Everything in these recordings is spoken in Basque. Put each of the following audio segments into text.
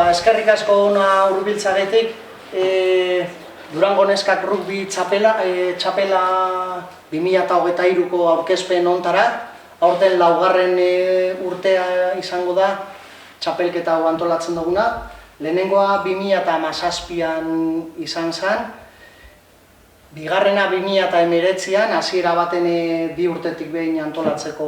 eskerrik asko ona hurbiltzagatik. Durango neskak rugby txapela 2023ko aurkezpen hontara. Aurten laugarren urtea izango da txapelketa hau antolatzen duguna. Lehenengoa 2017an izan zen. Bigarrena 2019an, hasiera baten bi urtetik behin antolatzeko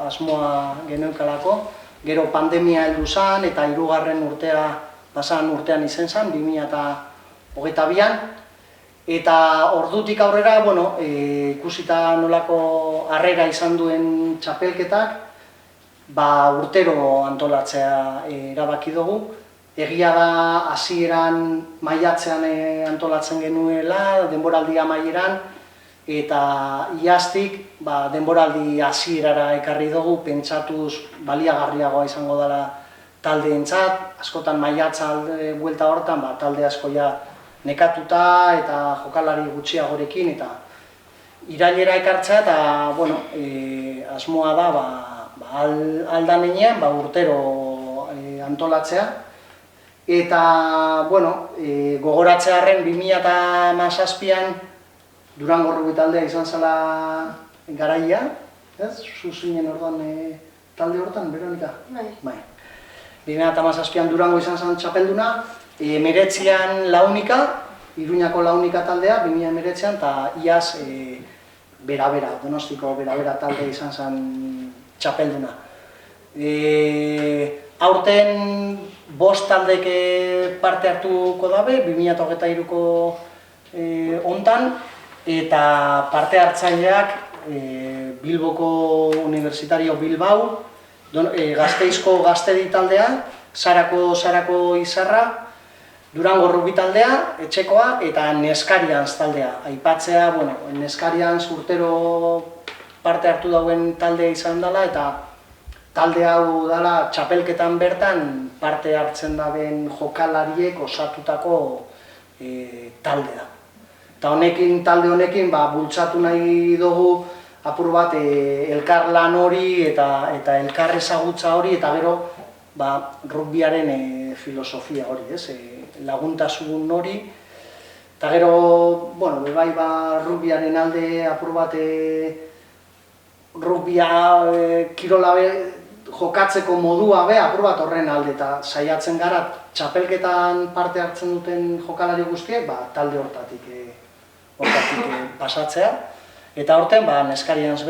asmoa geneukalako. Gero pandemia heldu zen eta hirugarren urtea pasan urtean izen zen, 2022an. Eta ordutik aurrera, ikusita nolako harrera izan duen txapelketak, urtero antolatzea erabaki dugu. Egia da hasieran maiatzean antolatzen genuela, denboraldi amaieran, eta iaztik denboraldi hasierara ekarri dugu, pentsatuz baliagarriagoa izango dela taldeentzat. Askotan maiatza buelta hortan talde asko nekatuta eta jokalari gutxiagorekin, eta irailera ekartzea eta asmoa da aldan heinean urtero antolatzea. Eta, gogoratzearren 2017an Durango rugby taldea izan zela garaia, ez? Zuzinen orduan talde hortan, Veronika? Bai. 2017an Durango izan zen txapelduna, 2019an Launika, Iruñako Launika taldea, 2019an, eta iaz bera-bera, Donostiko bera-bera taldea izan zen txapelduna. Aurten 5 taldek parte hartuko dabe, 2023ko hontan, eta parte hartzaileak Bilboko Universitario Bilbao, Gasteizko Gaztedi taldea, Sarako Izarra, Durango rugby taldea, etxekoa, eta Neskariantz taldea. Aipatzea, Neskariantz urtero parte hartu dauen taldea izan dela, eta talde hau dela txapelketan bertan parte hartzen daben jokalariek osatutako taldea. Eta talde honekin bultzatu nahi dugu apur bat elkar lan hori eta elkar ezagutza hori, eta gero rugbyaren filosofia hori, laguntasun hori. Eta gero, rugbyaren alde apur bat rugbya kirola jokatzeko modua apur bat horren alde, eta saiatzen gara txapelketan parte hartzen duten jokalari guztiek talde hortatik pasatzea. Eta horten Neskariantz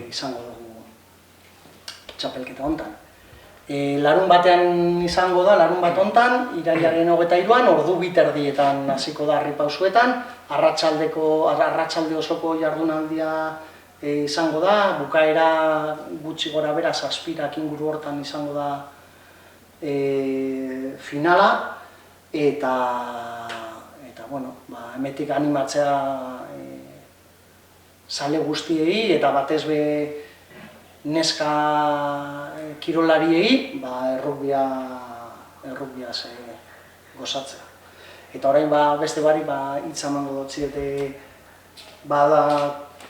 izango dugu txapelketa hontan. Larun batean izango da, larun bat hontan, irailaren 23an, ordu 2:30 hasiko da Harripauzuetan, arratsalde osoko jardunaldia izango da, bukaera gutxi gora bera 7 inguru hortan izango da finala, eta hemetik animatzea zale guztiei eta batez be neska kirolariei errugbiaz gozatzea. Eta orain beste bari hitz emango dotziete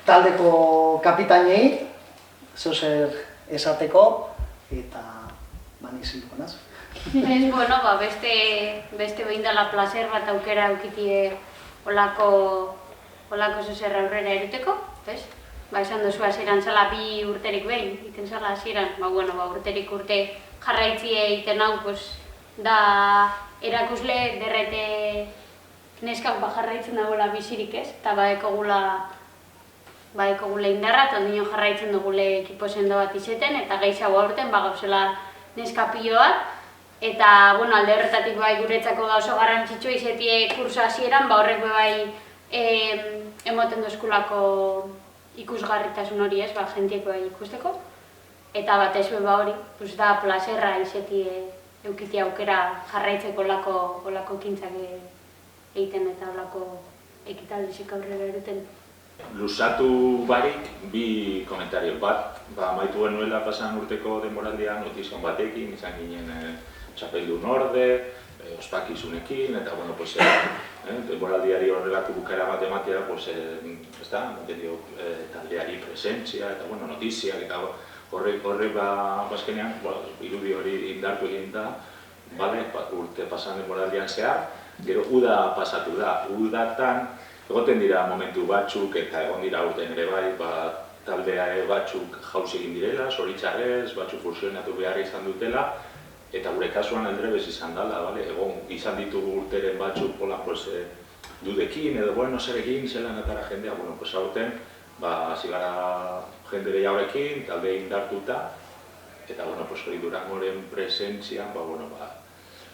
taldeko kapitainei, zer esateko, eta nik ziluko naz. Beste behin dela placer bat aukera eukitie olako zuzerra aurrera eruteko, esan duzu hasieran zela 2 urterik behin, iten zela hasieran, urterik urte jarraitzie egiten hau, da erakusle derrete neskak jarraitzen dagoela bizirik ez, eta badekogule indarra, eta ondino jarraitzen dugule ekipo sendo bat izeten, eta gehiago aurten gauzela neskapiloak, eta alde horretatik guretzako da oso garrantzitsua izetie kurso hasieran, horrek emoten dozkulako ikusgarritasun hori ez, jentiek ikusteko, eta batez hori, da plazerra izetie eukitia aukera jarraitzeko olako ekintzak egiten eta olako ekitaldizik aurrera eruten. Luzatu barik, 2 komentario bat. Amaitu genuela pasan urteko denboraldian notizio batekin, izan ginen txapeldun orde, ospakizunekin, eta denboraldiari horrelako bukaera bat ematea, taldeari presentzia, eta notiziak, eta horre bazkenean, irudi hori indartu egin da, urte pasan denboraldian zehar, gero uda pasatu da, udatan egoten dira momentu batzuk eta egon dira urten ere bai, taldea batzuk jauzi egin direla, zoritxarrez, batzuk fusionatu behar izan dutela, eta gure kasuan aldrebes izan dela, egon izan ditugu urteren batzuk, dudekin edo, zer egin, zelan atara jendea, aurten, hasi gara jende gehiagorekin, talde indartuta, eta, hori Durangoren presentzian,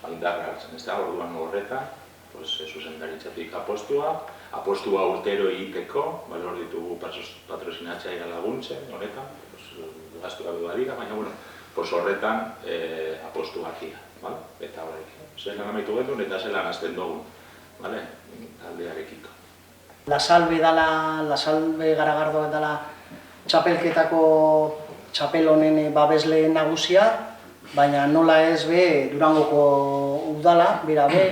indarra hartzen, ez da, orduan horretan, zuzendaritzatik apostua urtero egiteko, hor ditugu patrozinatzaia laguntzen, honetan, gaztu gabe badira, baina, horretan apostuak ia, eta horrekin. Zelan amaitu gendun eta zelan azten dugun, taldearekiko. La Salve Garagardoa dela txapelketako txapel honen babesle nagusia, baina nola ez be Durangoko udala, bera be,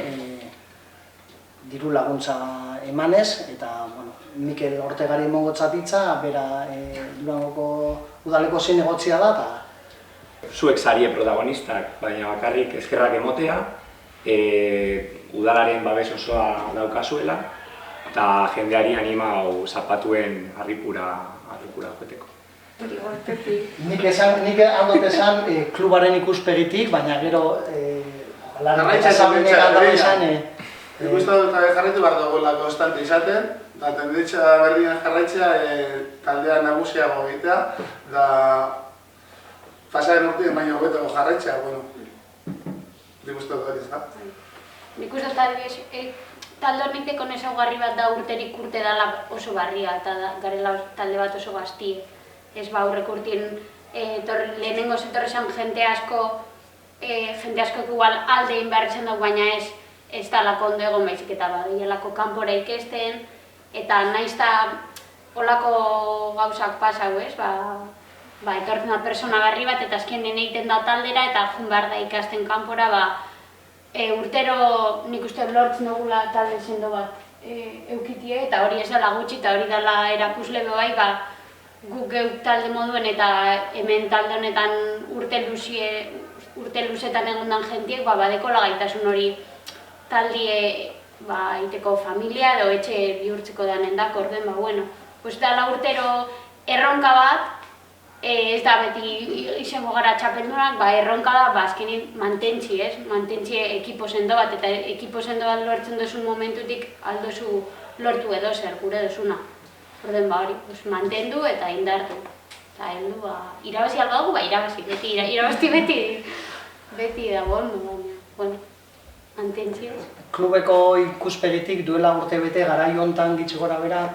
diru laguntza emanez, eta Mikel Ortegari emongotzatitza, bera Durangoko udaleko zinegotzia da, eta zuek zarie protagonistak, baina bakarrik eskerrak emotea, udalaren babes osoa daukazuela, eta jendeari animau zapatuen arripura joeteko. Nik handot esan klubaren ikuspegitik, baina gero Nik uste dut jarraitu behar dagoela konstante izaten, eta tendentza berdinen jarraitzea taldea nagusiago egitea, eta pasaren urtien baino hobetago jarraitzea, nik uste dut hori, ezta? Nik uste dut talde hornikeko ezaugarri bat da urterik urte dela oso barria, eta garela talde bat oso gaztie. Ez aurreko urtien lehenengo zetorrezan jende asko igual aldein behar izan dugu, baina ez talako ondo egon baizik eta gehielako kanpora ikesten, eta nahiz eta olako gauzak pasau, etortzen da persona berri bat, eta azkenen egiten da taldera, eta jun behar da ikasten kanpora, urtero nik uste lortzen dugula talde sendo bat eukitie, eta hori ez dela gutxi, eta hori dela erakusle bai, guk geuk talde moduen eta hemen talde honetan urte luzetan egondan jentiek, badekola gaitasun hori taldie iteko familia edo etxe bihurtzeko danen dako, orden, dela urtero erronka bat, ez da beti izango gara txapeldunak, erronka da, azkenin mantentzi, mantentzi ekipo sendo bat, eta ekipo sendo bat lortzen duzun momentutik aldozu lortu edo zer, gure duzuna. Orden hori, mantendu eta indartu. Eta heldu, irabazi alba dugu, irabazi, beti dago ondo, baina, mantentzi ez. Klubeko ikuspegitik duela urte bete garai hontan gitxi gora bera,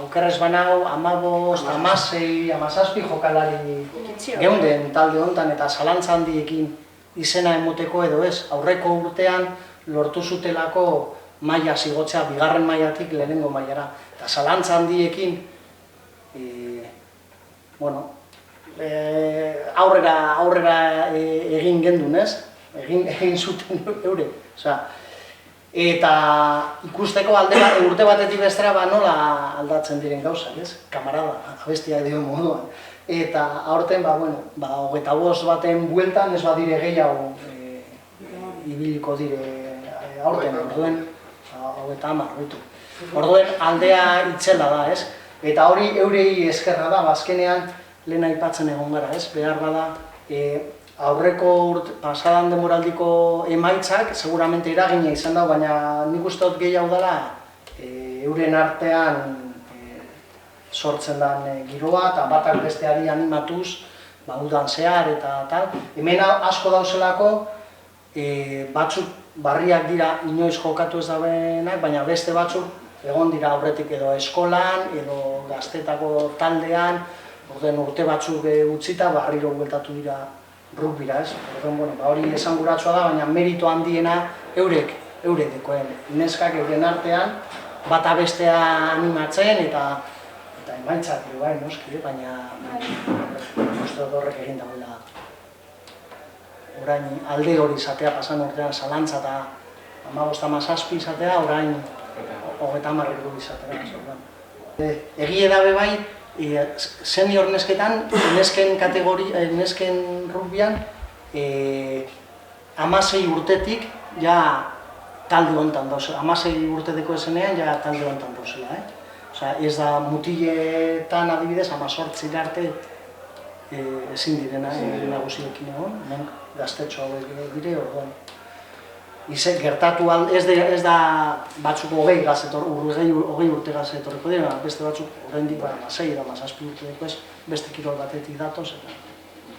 okerrez banau, 15, 16, 17 jokalari geunden talde hontan eta zalantza handiekin izena emoteko edo ez. Aurreko urtean lortu zutelako maila zigotzea, bigarren mailatik lehenengo mailara. Eta zalantza handiekin, aurrera egin gendun, ez? Egin zuten eure. Eta ikusteko urte batetik bestera nola aldatzen diren gauzak, ez? Kamarada, abestia edo moduan. Eta aurten, 25 baten bueltan ez badire gehiago ibiliko dire aurten, orduen 30. Orduen aldea itzela da, ez? Eta hori eurei eskerra da, azkenean lehen aipatzen egon gara, ez? Behar bada, aurreko pasadan demoraldiko emaitzak seguramente eragina izan da, baina nik uste dut gehiago dela euren artean sortzen den giroa eta batak besteari animatuz, udan zehar eta tal. Hemen asko dauzelako, batzuk barriak dira inoiz jokatu ez daudenak, baina beste batzuk egon dira aurretik edo eskolan, edo gaztetako taldean, urte batzuk utzita, barriro bueltatu dira rugbira, ez? Hori esanguratsua da, baina merito handiena eurek dekoen. Neskak euren artean, bata bestea animatzen eta emaitzak, noski, baina uste dut horrek egin dagoela. Orain alde hori izatea pasan urtean zalantza eta 15-17 izatea, orain 30 izatea. Egie dabe bai, senior nesketan, nesken rugbian, 16 urtetik ja talde honetan dauzela, 16 urteteko esenean ja talde honetan dauzela. Osea, ez da mutiletan adibidez 18 arte ezin direna nagusiekin egon, hemen gaztetxo hauek dire, orduan. Gertatu ez da batzuk 20 urte gaz etorriko dira, beste batzuk oraindik 6 edo 7 urteko beste kirol batetik datoz.